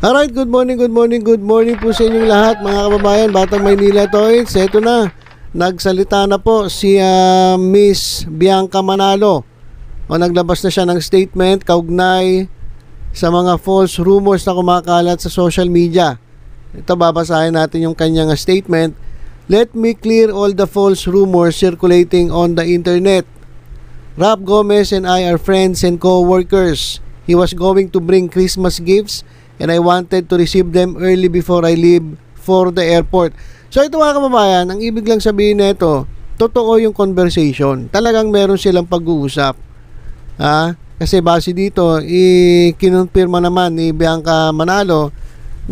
Alright, good morning po sa inyong lahat mga kababayan, Batang Maynila Toys. Ito na, nagsalita na po si Miss Bianca Manalo. Naglabas na siya ng statement kaugnay sa mga false rumors na kumakalat sa social media. Ito, babasahin natin yung kanyang statement. Let me clear all the false rumors circulating on the internet. Rap Gomez and I are friends and co-workers. He was going to bring Christmas gifts and I wanted to receive them early before I leave for the airport. So ito mga kababayan, ang ibig lang sabihin nito, totoo yung conversation. Talagang meron silang pag-uusap. Kasi base dito, kinonfirma naman ni Bianca Manalo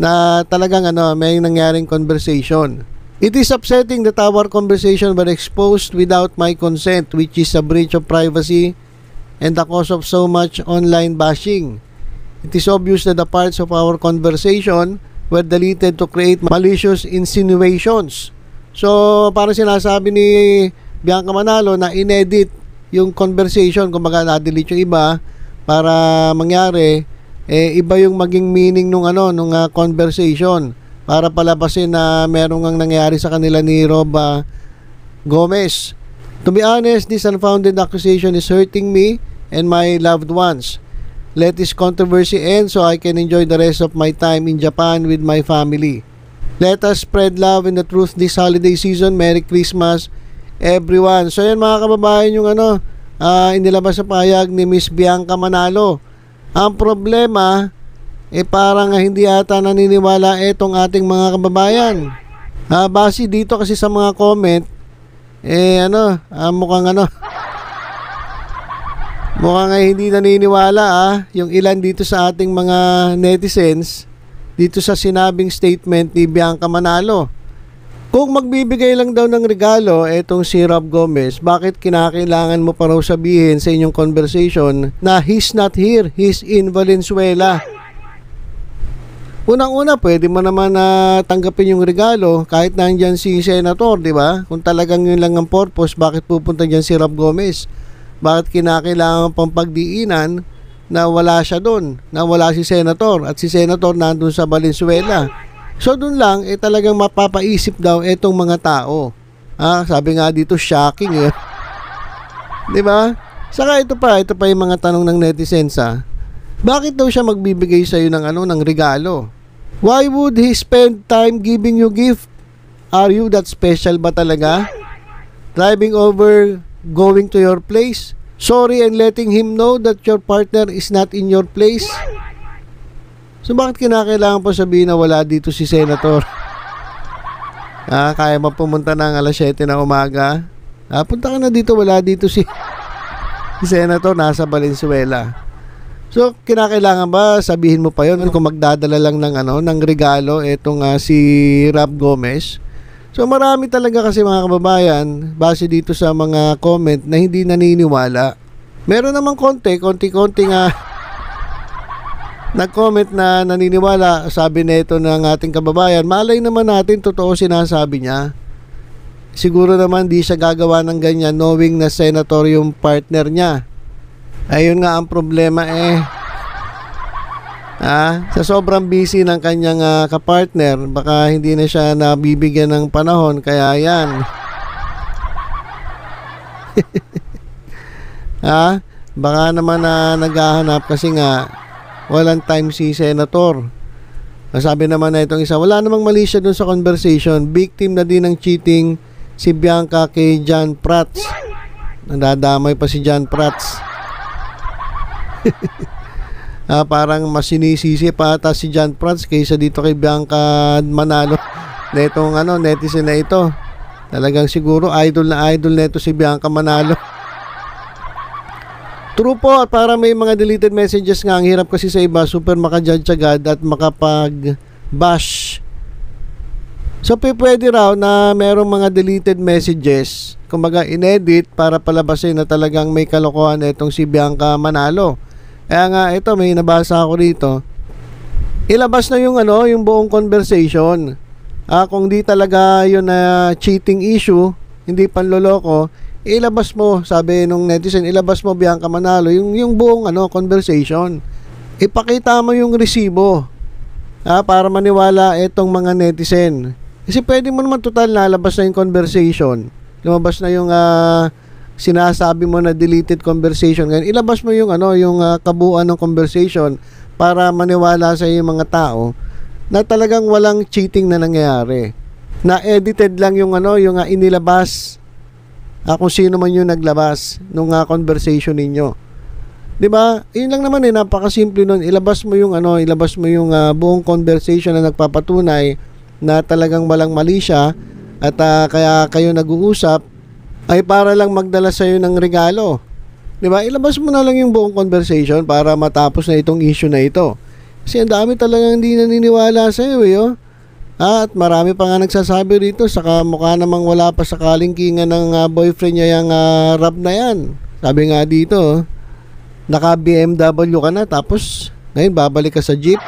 na talagang may nangyaring conversation. It is upsetting that our conversation were exposed without my consent, which is a breach of privacy and the cause of so much online bashing. It is obvious that the parts of our conversation were deleted to create malicious insinuations. So, parang sinasabi ni Bianca Manalo na inedit yung conversation, kumbaga na-delete yung iba para mangyari iba yung maging meaning nung conversation para palabasin na merong ang nangyari sa kanila ni Rob Gomez. To be honest, this unfounded accusation is hurting me and my loved ones. Let this controversy end so I can enjoy the rest of my time in Japan with my family. Let us spread love and the truth this holiday season. Merry Christmas, everyone. So yan mga kababayan yung inilabas sa pahayag ni Miss Bianca Manalo. Ang problema, parang hindi ata naniniwala itong ating mga kababayan. Base dito kasi sa mga comment, mukhang hindi naniniwala yung ilan dito sa ating mga netizens dito sa sinabing statement ni Bianca Manalo. Kung magbibigay lang daw ng regalo etong si Rob Gomez, bakit kinakailangan mo pa raw sabihin sa inyong conversation na he's not here, he's in Valenzuela? Unang-una, pwede mo naman tanggapin yung regalo kahit nandyan si Senator, di ba? Kung talagang yun lang ang purpose, bakit pupunta dyan si Rob Gomez? Bakit kinakailangan pang pagdiinan na wala siya doon, na wala si Senator at si Senator nandun sa Valenzuela? So doon lang, talagang mapapaisip daw etong mga tao. Sabi nga dito, shocking di ba? Saka ito pa yung mga tanong ng netizens Bakit daw siya magbibigay sa iyo ng regalo? Why would he spend time giving you gift? Are you that special ba talaga? Driving over, going to your place, sorry and letting him know that your partner is not in your place? So bakit kinakailangan po sabihin na wala dito si Senator? Kaya mo pumunta ng alas 7 ng umaga? Punta ka na dito, wala dito si Senator, nasa Valenzuela. So, kinakailangan ba sabihin mo pa yon kung magdadala lang ng regalo etong si Rob Gomez? So, marami talaga kasi mga kababayan, base dito sa mga comment na hindi naniniwala. Meron namang konti-konti nag-comment na naniniwala. Sabi nito ng ating kababayan, malay naman natin totoo sinasabi niya. Siguro naman di siya gagawa ng ganyan knowing na senator yung partner niya. Ayun nga ang problema sa sobrang busy ng kanyang kapartner, baka hindi na siya nabibigyan ng panahon, kaya yan. Baka naman naghahanap kasi nga walang time si Senator. Sabi naman na itong isa, wala namang mali siya dun sa conversation. Victim na din ng cheating si Bianca kay John Prats. Nadadamay pa si John Prats. Parang mas sinisisi pa ata si John Prats kaysa dito kay Bianca Manalo na itong netizen na ito. Talagang siguro idol na idol na ito si Bianca Manalo. True po, at para may mga deleted messages nga, ang hirap kasi sa iba, super makajudge agad at makapag-bash. So pwede raw na merong mga deleted messages, kumbaga inedit para palabasin na talagang may kalokohan na itong si Bianca Manalo. Kaya nga ito, may nabasa ako rito. Ilabas na yung yung buong conversation. Kung di talaga yun na cheating issue, hindi panloloko, ilabas mo, sabi nung netizen, ilabas mo Bianca Manalo yung buong conversation. Ipakita mo yung resibo. para maniwala itong mga netizen. Kasi pwede mo naman total nalabas na yung conversation. Lumabas na yung sinasabi mo na deleted conversation. Ngayon, ilabas mo yung yung kabuuan ng conversation para maniwala sa yung mga tao na talagang walang cheating na nangyayari. Na edited lang yung yung inilabas. Kung sino man yung naglabas nung conversation ninyo. 'Di ba? Yun lang naman napakasimple nun. Ilabas mo yung buong conversation na nagpapatunay na talagang walang mali siya at kaya kayo nag-uusap ay para lang magdala sa iyo ng regalo. 'Di ba? Ilabas mo na lang yung buong conversation para matapos na itong issue na ito. Kasi ang dami talagang hindi naniniwala sa iyo, At marami pa nga nagsasabi rito, saka mukha namang wala pa sa kalingkingan ng boyfriend niya yung Rab na yan. Sabi nga dito, naka BMW ka na tapos ngayon babalik ka sa jeep.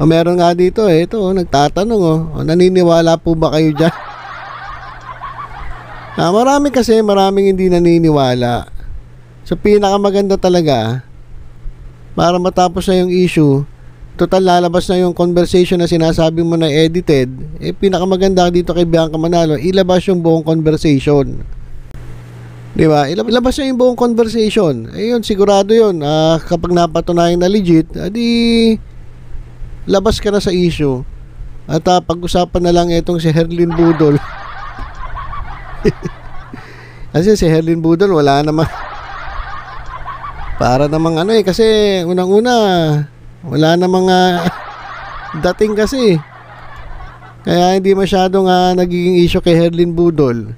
Meron nga dito ito nagtatanong naniniwala po ba kayo dyan? Maraming hindi naniniwala. So pinakamaganda talaga para matapos na yung issue, total lalabas na yung conversation na sinasabi mo na edited, pinakamaganda dito kay Bianca Manalo, ilabas yung buong conversation. Di ba? Ilabas na yung buong conversation. Yun, sigurado yun. Kapag napatunayan na legit, adi labas ka na sa issue. At pag-usapan na lang itong si Herlin Budol. Kasi si Herlin Budol, wala naman. Para namang kasi unang-una, wala namang dating kasi. Kaya hindi masyadong nagiging issue kay Herlin Budol.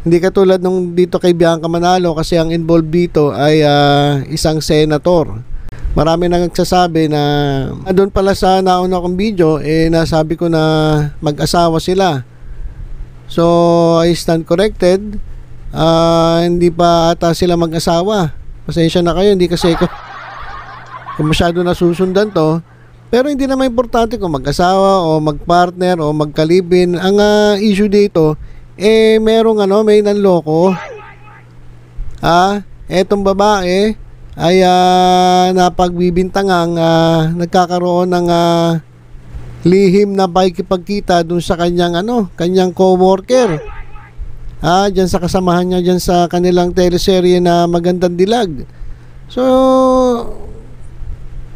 Hindi katulad nung dito kay Bianca Manalo kasi ang involved dito ay isang senator. Marami nang nagsasabi na doon pala sa nauna kong video nasabi ko na mag-asawa sila. So I stand corrected. Hindi pa ata sila mag-asawa. Pasensya na kayo, hindi kasi ko kung masyado nasusundan to. Pero hindi naman importante kung mag-asawa o mag-partner o magkalibin. Ang issue dito merong may nanloko. Etong babae ay napagbibintangang nagkakaroon ng lihim na pakikipagkita dun sa kanyang co-worker. Diyan sa kasamahan niya diyan sa kanilang teleserye na Magandang Dilag. So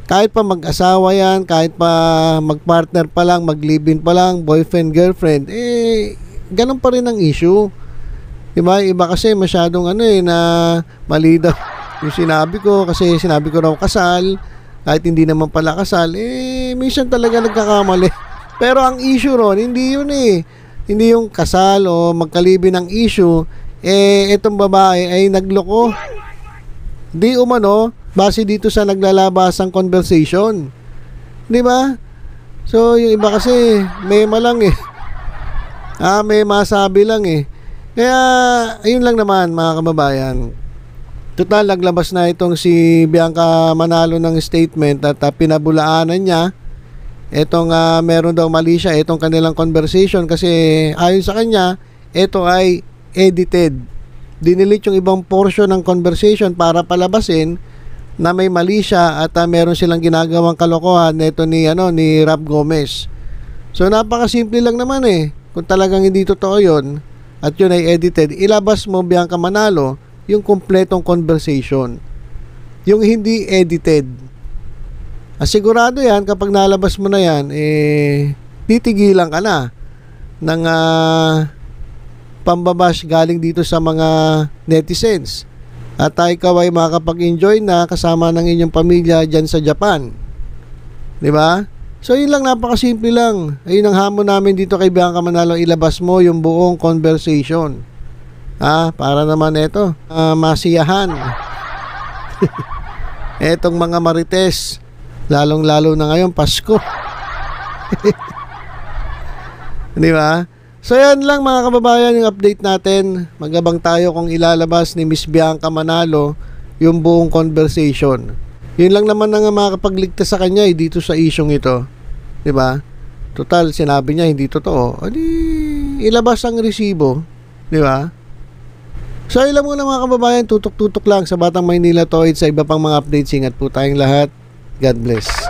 kahit pa mag-asawa yan, kahit pa mag-partner pa lang, mag-live-in pa lang, boyfriend, girlfriend, ganun pa rin ang issue. Diba? Iba kasi masyadong na mali daw yung sinabi ko, kasi sinabi ko raw kasal, kahit hindi naman pala kasal, minsan talaga nagkakamali. Pero ang issue ron, hindi yun hindi yung kasal o magkalibin ang issue, itong babae ay nagloko. Di umano, base dito sa naglalabasang conversation. Di ba? So, yung iba kasi, may malang may masabi lang Kaya, ayun lang naman mga kababayan. Total, naglabas na itong si Bianca Manalo ng statement at pinabulaanan niya. Itong meron daw mali siya, itong kanilang conversation kasi ayon sa kanya, ito ay edited. Dinilit yung ibang portion ng conversation para palabasin na may mali siya at meron silang ginagawang kalokohan nito ni Rab Gomez. So napakasimple lang naman Kung talagang hindi totoo 'yon at yun ay edited, ilabas mo Bianca Manalo yung kompletong conversation. Yung hindi edited. Sigurado yan kapag nalabas mo na yan, titigilan ka na ng pambabash galing dito sa mga netizens. At ikaw ay makakapag-enjoy na kasama ng inyong pamilya dyan sa Japan. Diba? So yun lang, napakasimple lang. Ayun ang hamon namin dito kay Bianca Manalo, ilabas mo yung buong conversation. Para naman ito, masiyahan. Etong mga marites, lalong-lalo na ngayon, Pasko. Di ba? So yan lang mga kababayan yung update natin. Magabang tayo kung ilalabas ni Miss Bianca Manalo yung buong conversation. Yun lang naman ang makakapagligtas sa kanya dito sa isyong ito. Di ba? Total, sinabi niya hindi totoo. Ilabas ang resibo. Di ba? So ilan muna mga kababayan, tutok-tutok lang sa Batang Maynila Toys. Sa iba pang mga updates, ingat po tayong lahat. God bless.